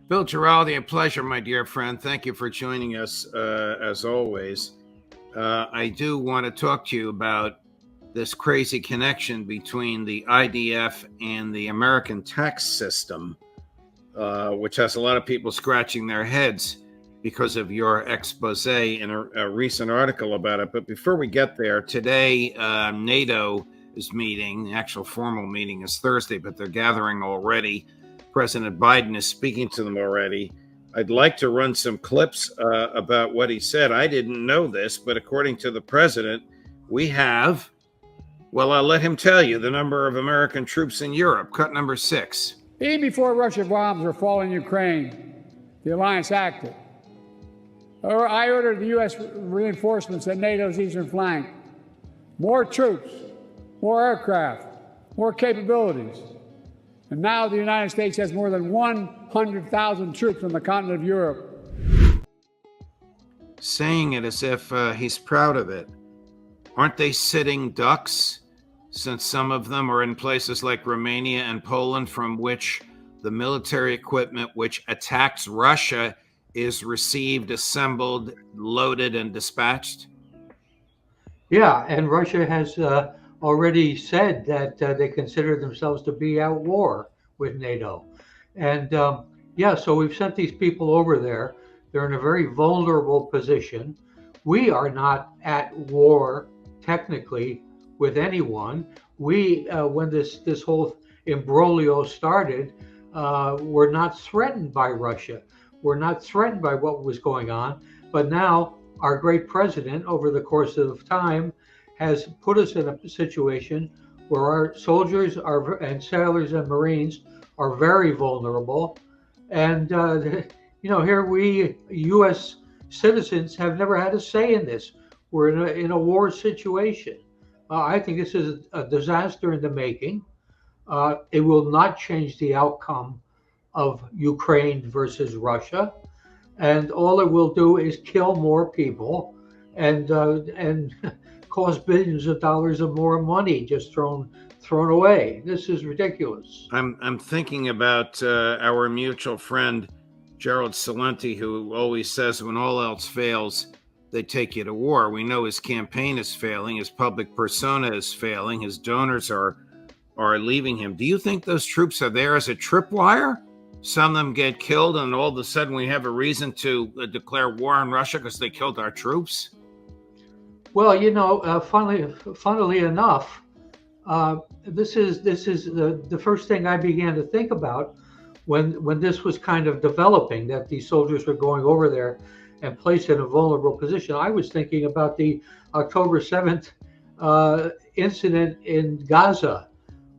Bill Giraldi, a pleasure, my dear friend. Thank you for joining us, as always. I do want to talk to you about this crazy connection between the IDF and the American tax system, which has a lot of people scratching their heads because of your expose in a recent article about it. But before we get there, today NATO is meeting. The actual formal meeting is Thursday, but they're gathering already. President Biden is speaking to them already. I'd like to run some clips about what he said. I didn't know this, but according to the president, we have, well, I'll let him tell you, the number of American troops in Europe. Cut number 6. Even before Russian bombs were falling in Ukraine, the alliance acted. I ordered the U.S. reinforcements at NATO's eastern flank. More troops, more aircraft, more capabilities. And now the United States has more than 100,000 troops on the continent of Europe. Saying it as if he's proud of it. Aren't they sitting ducks, since some of them are in places like Romania and Poland, from which the military equipment which attacks Russia is received, assembled, loaded, and dispatched? Yeah, and Russia has already said that they consider themselves to be at war with NATO. And so we've sent these people over there. They're in a very vulnerable position. We are not at war technically with anyone. We, when this whole imbroglio started, were not threatened by Russia. We're not threatened by what was going on. But now our great president, over the course of time, has put us in a situation where our soldiers and sailors and Marines are very vulnerable. And, here we, U.S. citizens, have never had a say in this. We're in a war situation. I think this is a disaster in the making. It will not change the outcome of Ukraine versus Russia. And all it will do is kill more people and cost billions of dollars of more money just thrown away. This is ridiculous. I'm thinking about our mutual friend Gerald Celente, who always says when all else fails, they take you to war. We know his campaign is failing, his public persona is failing, his donors are leaving him. Do you think those troops are there as a tripwire? Some of them get killed, and all of a sudden we have a reason to declare war on Russia because they killed our troops? Well, funnily enough, this is the first thing I began to think about when this was kind of developing, that these soldiers were going over there and placed in a vulnerable position. I was thinking about the October 7th incident in Gaza,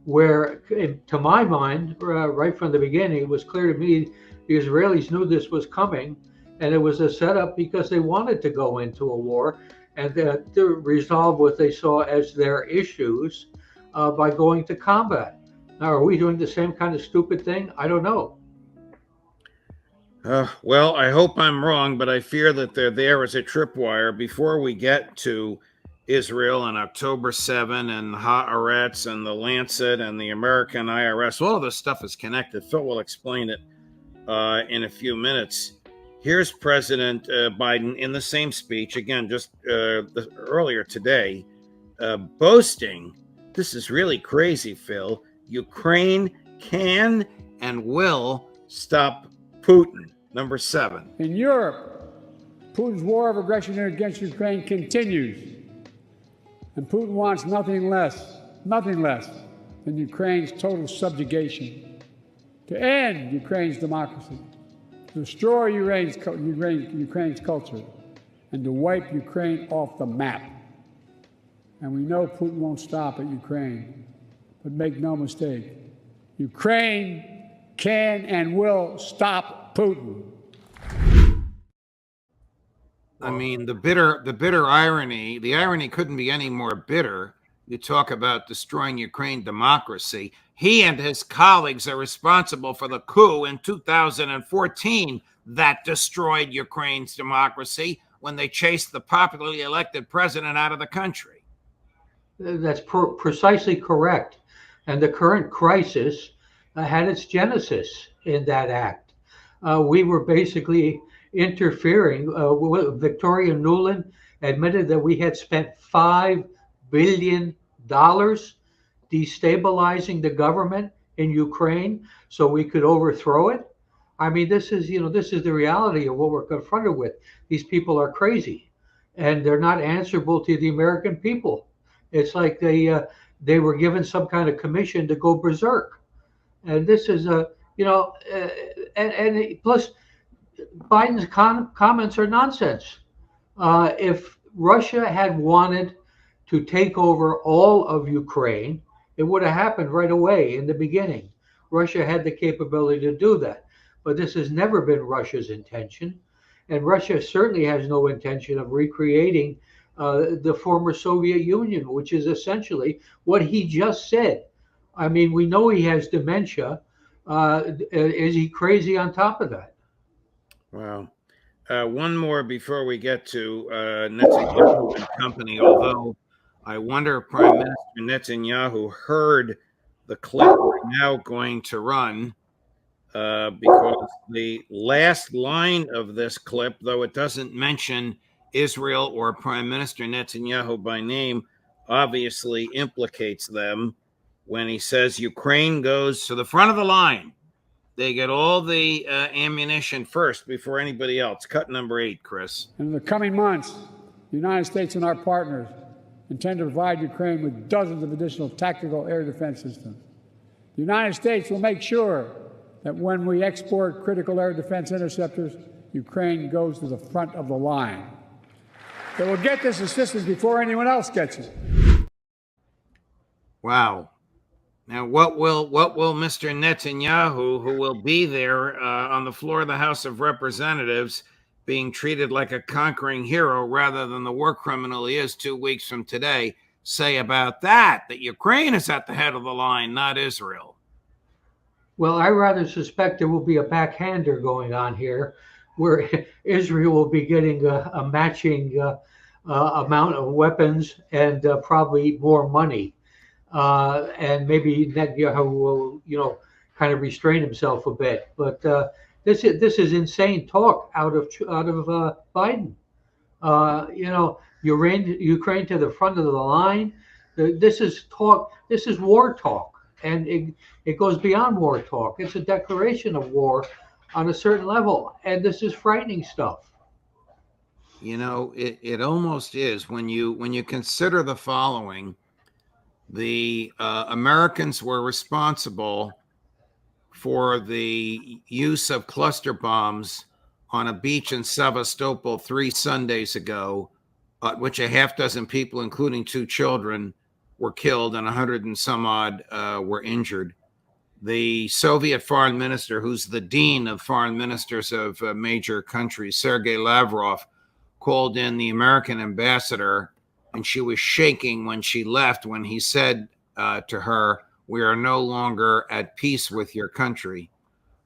where, to my mind, right from the beginning, it was clear to me the Israelis knew this was coming, and it was a setup because they wanted to go into a war and to resolve what they saw as their issues by going to combat. Now, are we doing the same kind of stupid thing? I don't know. Well, I hope I'm wrong, but I fear that they're there as a tripwire. Before we get to Israel on October 7 and Haaretz and the Lancet and the American IRS, all of this stuff is connected. Phil will explain it in a few minutes. Here's President Biden in the same speech, again, just earlier today, boasting, this is really crazy, Phil, Ukraine can and will stop Putin. Number 7. In Europe, Putin's war of aggression against Ukraine continues. And Putin wants nothing less than Ukraine's total subjugation, to end Ukraine's democracy, to destroy Ukraine's culture, and to wipe Ukraine off the map. And we know Putin won't stop at Ukraine. But make no mistake, Ukraine can and will stop Putin. I mean, the bitter irony, the irony couldn't be any more bitter. You talk about destroying Ukraine democracy. He and his colleagues are responsible for the coup in 2014 that destroyed Ukraine's democracy when they chased the popularly elected president out of the country. That's precisely correct. And the current crisis had its genesis in that act. we were basically interfering. Victoria Nuland admitted that we had spent $5 billion destabilizing the government in Ukraine so we could overthrow it. I mean, this is the reality of what we're confronted with. These people are crazy, and they're not answerable to the American people. It's like they were given some kind of commission to go berserk, and this is a and plus Biden's comments are nonsense. If Russia had wanted to take over all of Ukraine, it would have happened right away in the beginning. Russia had the capability to do that. But this has never been Russia's intention. And Russia certainly has no intention of recreating the former Soviet Union, which is essentially what he just said. I mean, we know he has dementia. Is he crazy on top of that? Wow. One more before we get to Netanyahu and company, although I wonder if Prime Minister Netanyahu heard the clip we're now going to run, because the last line of this clip, though it doesn't mention Israel or Prime Minister Netanyahu by name, obviously implicates them when he says Ukraine goes to the front of the line. They get all the ammunition first before anybody else. Cut number 8, Chris. In the coming months, the United States and our partners intend to provide Ukraine with dozens of additional tactical air defense systems. The United States will make sure that when we export critical air defense interceptors, Ukraine goes to the front of the line. They will get this assistance before anyone else gets it. Wow. Now, what will Mr. Netanyahu, who will be there on the floor of the House of Representatives, being treated like a conquering hero rather than the war criminal he is 2 weeks from today, say about that Ukraine is at the head of the line, not Israel? Well, I rather suspect there will be a backhander going on here, where Israel will be getting a matching amount of weapons and probably more money. And maybe Netanyahu will, kind of restrain himself a bit. But this is insane talk out of Biden. Ukraine to the front of the line. This is talk. This is war talk, and it goes beyond war talk. It's a declaration of war on a certain level, and this is frightening stuff. It almost is when you consider the following. The Americans were responsible for the use of cluster bombs on a beach in Sevastopol 3 Sundays ago, at which a half dozen people, including 2 children, were killed and 100 and some odd were injured. The Soviet foreign minister, who's the dean of foreign ministers of major countries, Sergei Lavrov, called in the American ambassador, and she was shaking when she left when he said to her, "We are no longer at peace with your country."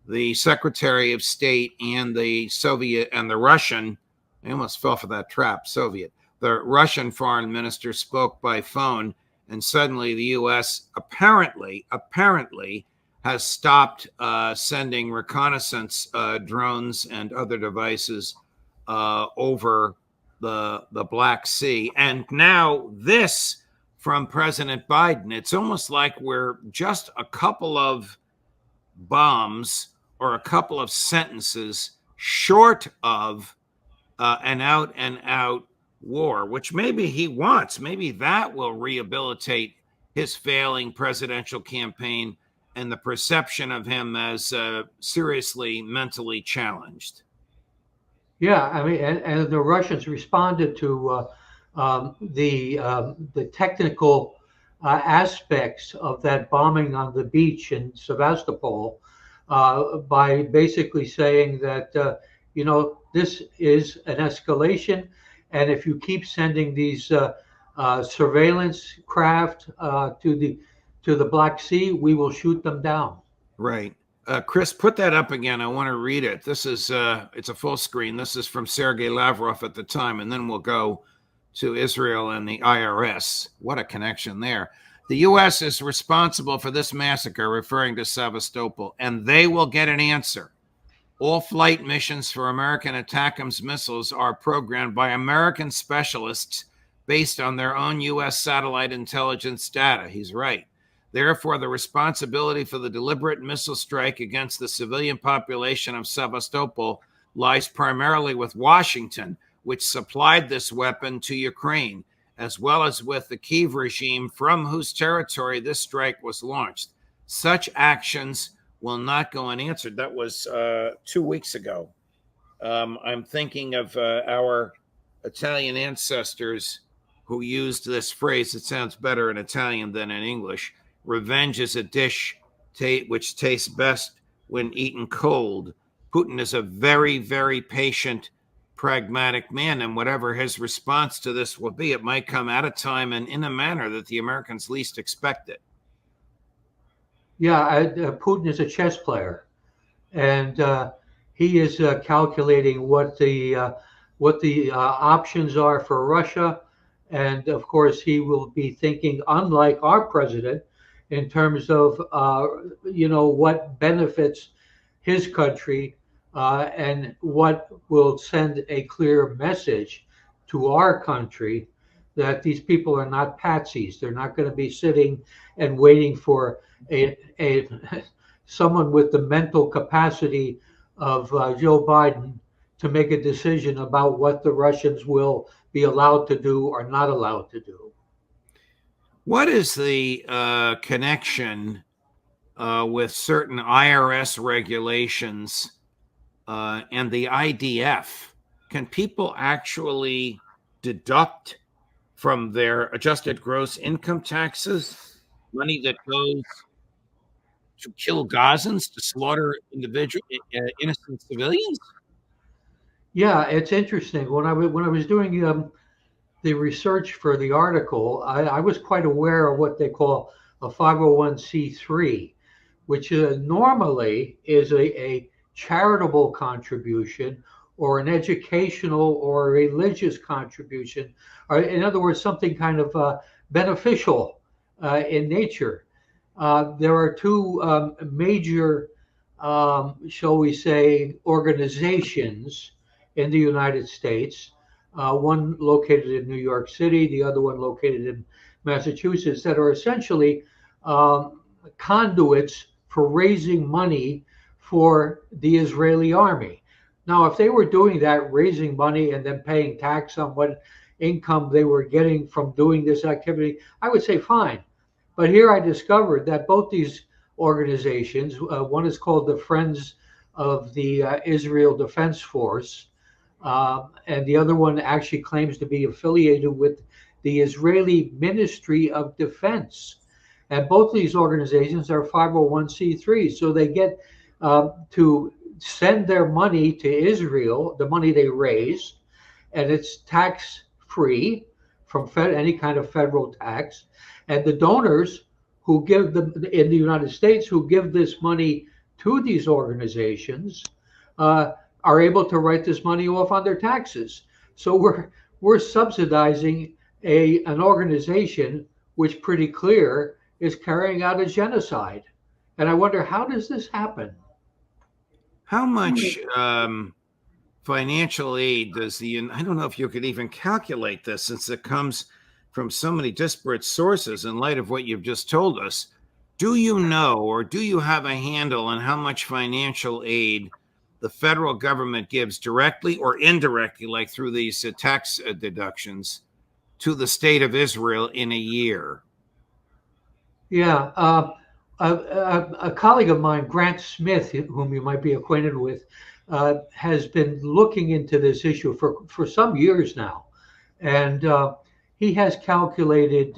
The Secretary of State and the Soviet and the Russian, I almost fell for that trap, Soviet. The Russian foreign minister spoke by phone, and suddenly the U.S. apparently has stopped sending reconnaissance drones and other devices over the Black Sea. And now this from President Biden. It's almost like we're just a couple of bombs or a couple of sentences short of an out and out war, which maybe he wants. Maybe that will rehabilitate his failing presidential campaign and the perception of him as seriously mentally challenged. Yeah, I mean, and the Russians responded to the technical aspects of that bombing on the beach in Sevastopol by basically saying that this is an escalation, and if you keep sending these surveillance craft to the Black Sea, we will shoot them down. Right. Chris, put that up again. I want to read it. This is it's a full screen. This is from Sergei Lavrov at the time, and then we'll go to Israel and the IRS. What a connection there. The U.S. is responsible for this massacre, referring to Sevastopol, and they will get an answer. All flight missions for American ATACMS missiles are programmed by American specialists based on their own U.S. satellite intelligence data. He's right. Therefore, the responsibility for the deliberate missile strike against the civilian population of Sevastopol lies primarily with Washington, which supplied this weapon to Ukraine, as well as with the Kyiv regime from whose territory this strike was launched. Such actions will not go unanswered. That was 2 weeks ago. I'm thinking of our Italian ancestors who used this phrase. It sounds better in Italian than in English. Revenge is a dish which tastes best when eaten cold. Putin is a very, very patient, pragmatic man, and whatever his response to this will be, it might come at a time and in a manner that the Americans least expect it. Yeah, Putin is a chess player, and he is calculating what the options are for Russia, and of course he will be thinking, unlike our president, in terms of what benefits his country and what will send a clear message to our country that these people are not patsies. They're not going to be sitting and waiting for a someone with the mental capacity of Joe Biden to make a decision about what the Russians will be allowed to do or not allowed to do. What is the connection with certain IRS regulations and the IDF? Can people actually deduct from their adjusted gross income taxes money that goes to kill Gazans, to slaughter individual innocent civilians? Yeah, it's interesting. When I was doing the research for the article, I was quite aware of what they call a 501c3, which normally is a charitable contribution or an educational or religious contribution, or in other words, something kind of beneficial in nature. There are two major, shall we say, organizations in the United States, one located in New York City, the other one located in Massachusetts, that are essentially conduits for raising money for the Israeli army. Now, if they were doing that, raising money and then paying tax on what income they were getting from doing this activity, I would say fine. But here I discovered that both these organizations, one is called the Friends of the Israel Defense Force, and the other one actually claims to be affiliated with the Israeli Ministry of Defense. And both of these organizations are 501c3s, so they get to send their money to Israel, the money they raise, and it's tax-free from any kind of federal tax. And the donors who give them in the United States, who give this money to these organizations, are able to write this money off on their taxes. So we're subsidizing an organization which, pretty clear, is carrying out a genocide. And I wonder, how does this happen? How much financial aid does I don't know if you could even calculate this, since it comes from so many disparate sources in light of what you've just told us. Do you know, or do you have a handle on how much financial aid the federal government gives directly or indirectly, like through these tax deductions, to the state of Israel in a year? Yeah. A colleague of mine, Grant Smith, whom you might be acquainted with, has been looking into this issue for some years now. And he has calculated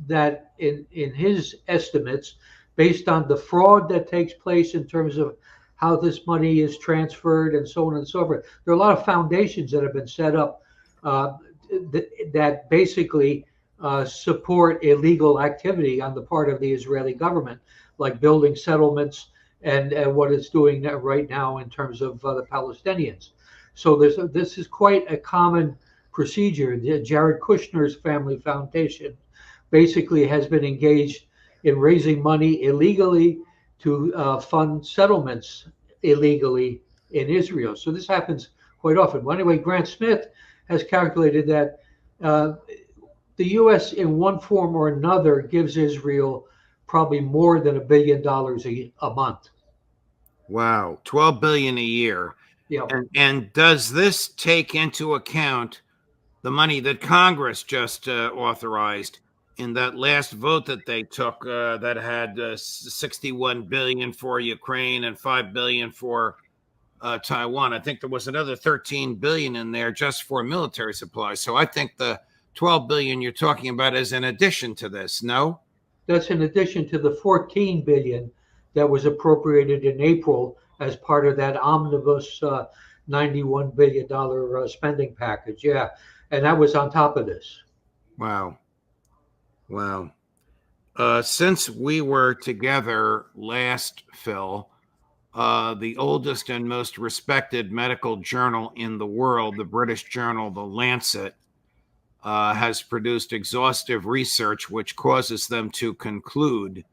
that in his estimates, based on the fraud that takes place in terms of how this money is transferred and so on and so forth. There are a lot of foundations that have been set up that basically support illegal activity on the part of the Israeli government, like building settlements and what it's doing right now in terms of the Palestinians. So this is quite a common procedure. Jared Kushner's Family Foundation basically has been engaged in raising money illegally to fund settlements illegally in Israel. So this happens quite often. Well, anyway, Grant Smith has calculated that the U.S. in one form or another gives Israel probably more than $1 billion a month. Wow, 12 billion a year. Yeah. And does this take into account the money that Congress just authorized in that last vote that they took that had 61 billion for Ukraine and 5 billion for Taiwan? I think there was another 13 billion in there just for military supplies. So I think the 12 billion you're talking about is in addition to this. No? That's in addition to the 14 billion that was appropriated in April as part of that omnibus $91 billion spending package. Yeah. And that was on top of this. Wow. Wow. Since we were together last, Phil, the oldest and most respected medical journal in the world, the British journal, The Lancet, has produced exhaustive research which causes them to conclude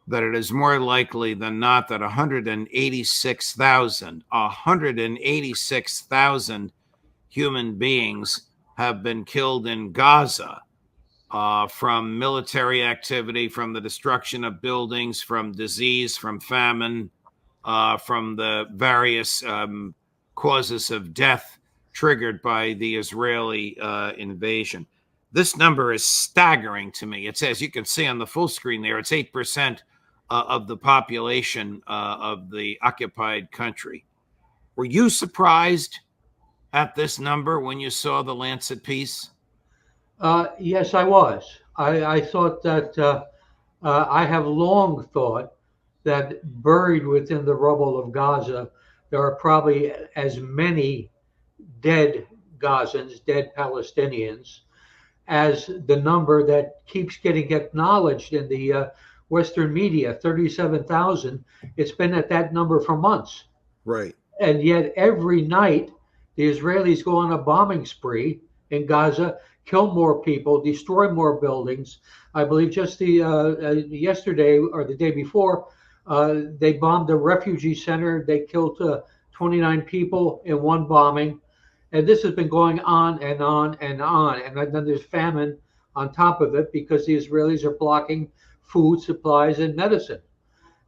that it is more likely than not that 186,000 human beings have been killed in Gaza from military activity, from the destruction of buildings, from disease, from famine, from the various causes of death triggered by the Israeli invasion. This number is staggering to me. It's, as you can see on the full screen there, it's 8% of the population of the occupied country. Were you surprised at this number when you saw the Lancet piece? Yes, I was. I thought that I have long thought that buried within the rubble of Gaza, there are probably as many dead Gazans, dead Palestinians, as the number that keeps getting acknowledged in the Western media, 37,000. It's been at that number for months. Right. And yet every night, the Israelis go on a bombing spree in Gaza, kill more people, destroy more buildings. I believe just yesterday or the day before, they bombed a refugee center. They killed 29 people in one bombing. And this has been going on and on and on. And then there's famine on top of it because the Israelis are blocking food supplies and medicine.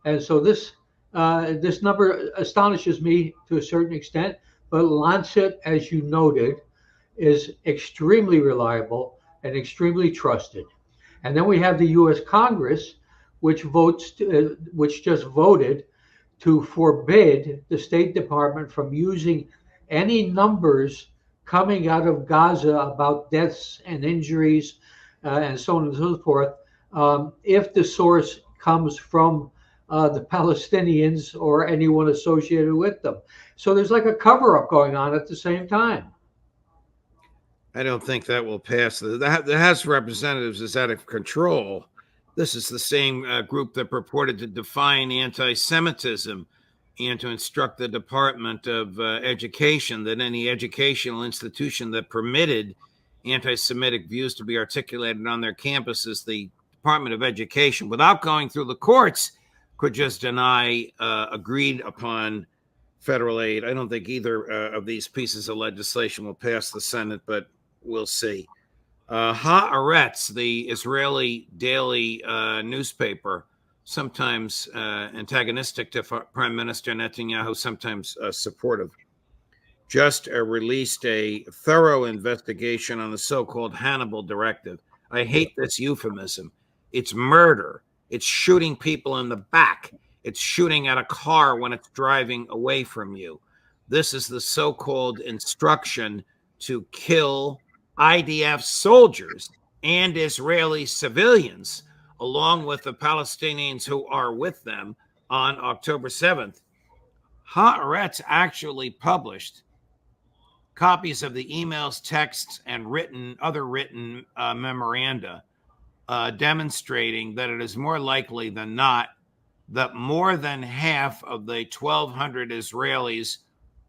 And so this number astonishes me to a certain extent. But Lancet, as you noted, is extremely reliable and extremely trusted. And then we have the U.S. Congress, which just voted to forbid the State Department from using any numbers coming out of Gaza about deaths and injuries and so on and so forth, if the source comes from the Palestinians or anyone associated with them. So there's like a cover-up going on at the same time. I don't think that will pass. The House of Representatives is out of control. This is the same group that purported to define anti-Semitism and to instruct the Department of Education that any educational institution that permitted anti-Semitic views to be articulated on their campuses, the Department of Education, without going through the courts, could just deny agreed upon federal aid. I don't think either of these pieces of legislation will pass the Senate, but we'll see. Haaretz, the Israeli daily newspaper, sometimes antagonistic to Prime Minister Netanyahu, sometimes supportive, just released a thorough investigation on the so-called Hannibal Directive. I hate this euphemism. It's murder. It's shooting people in the back. It's shooting at a car when it's driving away from you. This is the so-called instruction to kill IDF soldiers and Israeli civilians, along with the Palestinians who are with them, on October 7th. Haaretz actually published copies of the emails, texts, and other written memoranda demonstrating that it is more likely than not that more than half of the 1,200 Israelis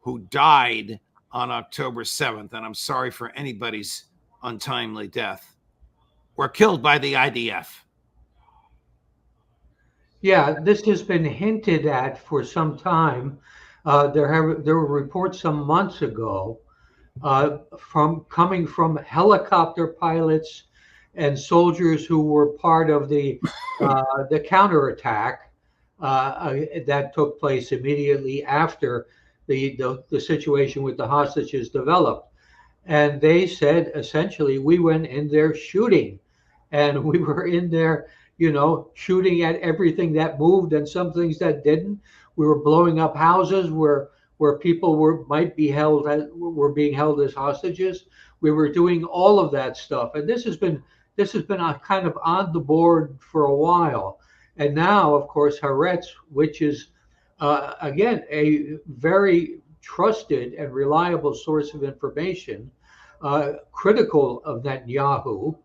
who died on October 7th, and I'm sorry for anybody's untimely death, were killed by the IDF. Yeah, this has been hinted at for some time. There were reports some months ago coming from helicopter pilots and soldiers who were part of the counterattack that took place immediately after the situation with the hostages developed. And they said, essentially, we went in there shooting, and we were in there, shooting at everything that moved and some things that didn't. We were blowing up houses where people were being held as hostages. We were doing all of that stuff, and this has been a kind of on the board for a while. And now, of course, Haaretz, which is again a very trusted and reliable source of information, critical of Netanyahu,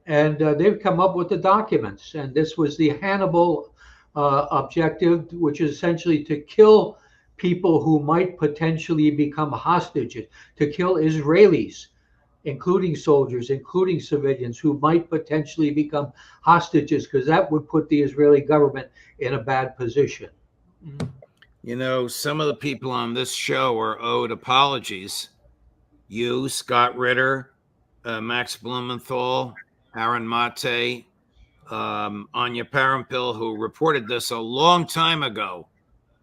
and they've come up with the documents. And this was the Hannibal objective, which is essentially to kill people who might potentially become hostages, to kill Israelis, including soldiers, including civilians who might potentially become hostages, because that would put the Israeli government in a bad position. Some of the people on this show are owed apologies. You, Scott Ritter, Max Blumenthal, Aaron Mate, Anya Parampil, who reported this a long time ago,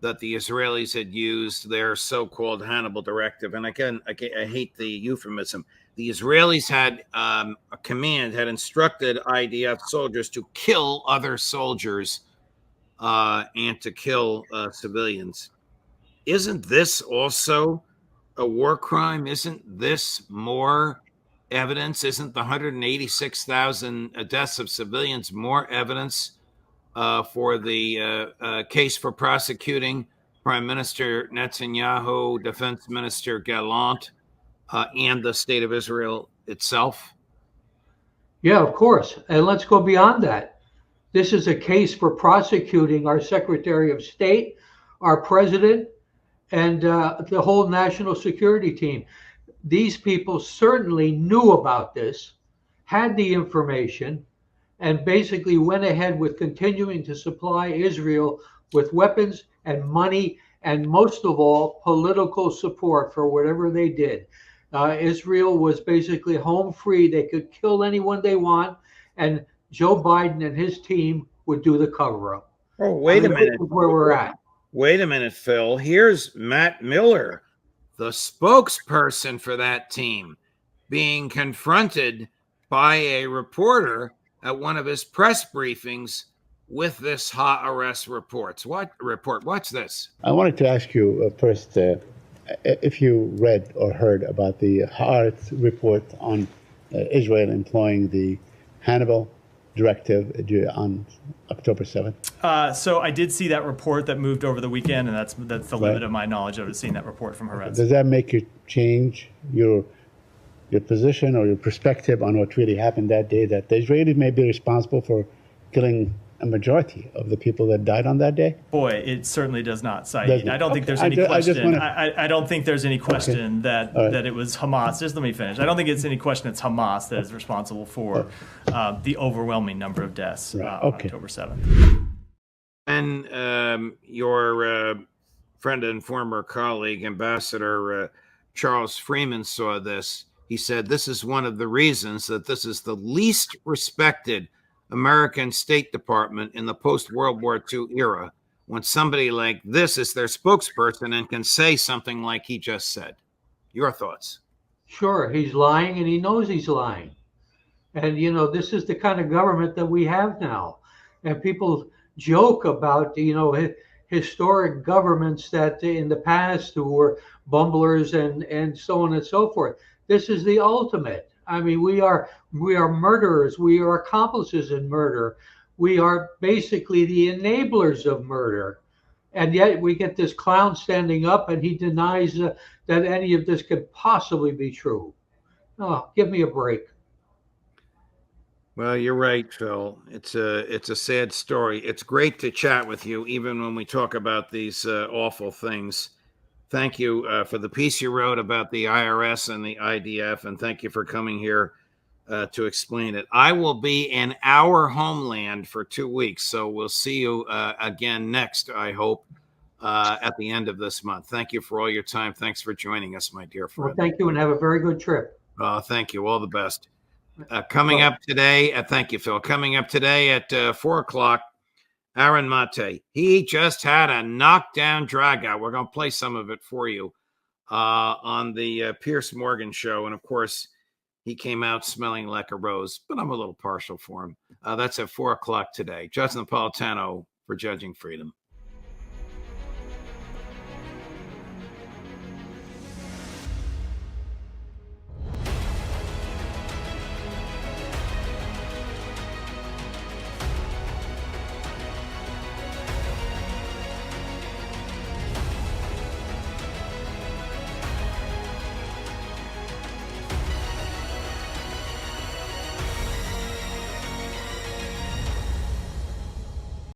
that the Israelis had used their so-called Hannibal directive. And again, I hate the euphemism. The Israelis had a command, had instructed IDF soldiers to kill other soldiers and to kill civilians. Isn't this also a war crime? Isn't this more evidence? Isn't the 186,000 deaths of civilians more evidence for the case for prosecuting Prime Minister Netanyahu, Defense Minister Gallant, and the State of Israel itself? Yeah, of course. And let's go beyond that. This is a case for prosecuting our Secretary of State, our President, and the whole national security team. These people certainly knew about this, had the information, and basically went ahead with continuing to supply Israel with weapons and money, and most of all, political support for whatever they did. Israel was basically home free. They could kill anyone they want, and Joe Biden and his team would do the cover-up. Oh, wait a minute. This is where we're at. Wait a minute, Phil. Here's Matt Miller, the spokesperson for that team, being confronted by a reporter at one of his press briefings with this Haaretz report. What's this? I wanted to ask you first if you read or heard about the Haaretz report on Israel employing the Hannibal directive on October 7th. So I did see that report that moved over the weekend, and that's the limit of my knowledge of seeing that report from Haaretz. Does that make you change your position or your perspective on what really happened that day, that the Israelis may be responsible for killing a majority of the people that died on that day? Boy, it certainly does not, Saeed. I don't think there's any question. I don't think there's any question that it was Hamas. Just let me finish. I don't think it's any question it's Hamas that is responsible for the overwhelming number of deaths on October 7th. And your friend and former colleague, Ambassador Charles Freeman, saw this. He said, this is one of the reasons that this is the least respected American State Department in the post-World War II era, when somebody like this is their spokesperson and can say something like he just said. Your thoughts? Sure. He's lying, and he knows he's lying. And, this is the kind of government that we have now. And people joke about, historic governments that in the past who were bumblers and so on and so forth. This is the ultimate. I mean, we are murderers. We are accomplices in murder. We are basically the enablers of murder. And yet we get this clown standing up, and he denies that any of this could possibly be true. Oh, give me a break. Well, you're right, Phil. It's a sad story. It's great to chat with you, even when we talk about these awful things. Thank you for the piece you wrote about the IRS and the IDF, and thank you for coming here to explain it. I will be in our homeland for 2 weeks, so we'll see you again next, I hope. at the end of this month. Thank you for all your time. Thanks for joining us, my dear friend. Well, thank you, and have a very good trip. Thank you. All the best. Coming up today, thank you, Phil. Coming up today at 4 o'clock, Aaron Mate. He just had a knockdown dragout. We're going to play some of it for you on the Pierce Morgan show. And, of course, he came out smelling like a rose, but I'm a little partial for him. That's at 4 o'clock today. Judge Napolitano for Judging Freedom.